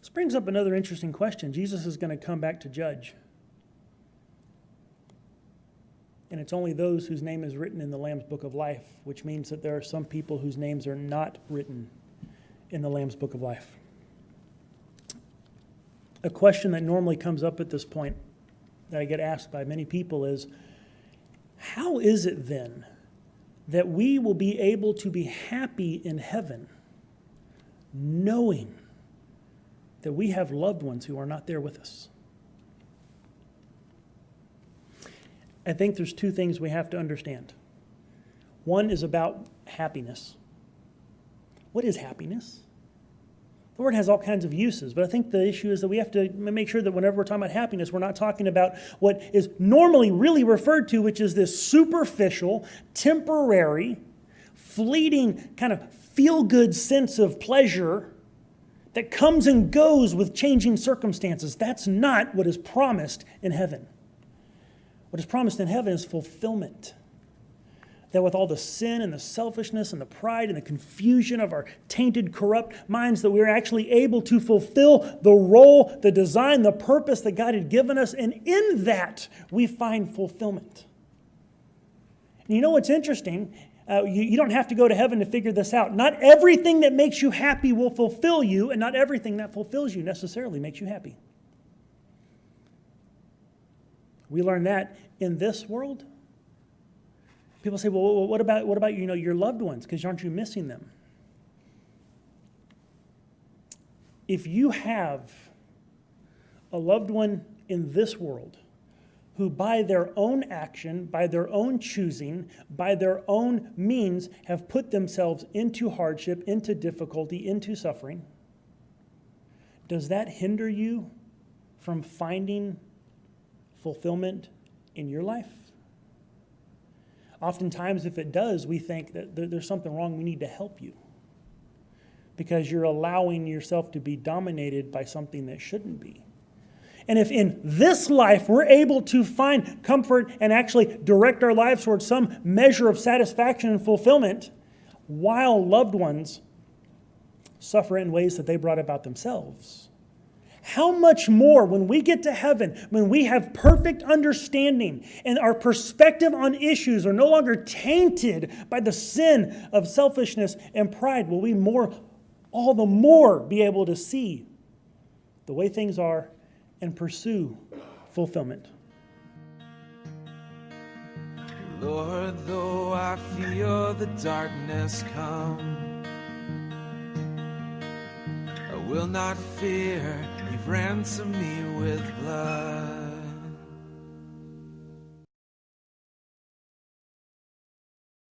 This brings up another interesting question. Jesus is going to come back to judge. And it's only those whose name is written in the Lamb's Book of Life, which means that there are some people whose names are not written in the Lamb's Book of Life. A question that normally comes up at this point that I get asked by many people is, how is it then that we will be able to be happy in heaven knowing that we have loved ones who are not there with us? I think there's two things we have to understand. One is about happiness. What is happiness? The word has all kinds of uses, but I think the issue is that we have to make sure that whenever we're talking about happiness, we're not talking about what is normally really referred to, which is this superficial, temporary, fleeting, kind of feel-good sense of pleasure that comes and goes with changing circumstances. That's not what is promised in heaven. What is promised in heaven is fulfillment. That with all the sin and the selfishness and the pride and the confusion of our tainted, corrupt minds, that we're actually able to fulfill the role, the design, the purpose that God had given us. And in that, we find fulfillment. And you know what's interesting? You don't have to go to heaven to figure this out. Not everything that makes you happy will fulfill you, and not everything that fulfills you necessarily makes you happy. We learn that in this world. People say, well, what about your loved ones? Because aren't you missing them? If you have a loved one in this world who by their own action, by their own choosing, by their own means have put themselves into hardship, into difficulty, into suffering, does that hinder you from finding fulfillment in your life? Oftentimes, if it does, we think that there's something wrong, we need to help you because you're allowing yourself to be dominated by something that shouldn't be. And if in this life we're able to find comfort and actually direct our lives towards some measure of satisfaction and fulfillment, while loved ones suffer in ways that they brought about themselves, how much more when we get to heaven, when we have perfect understanding and our perspective on issues are no longer tainted by the sin of selfishness and pride, will we all the more be able to see the way things are and pursue fulfillment. Lord, though I feel the darkness come, I will not fear. You've ransomed me with blood.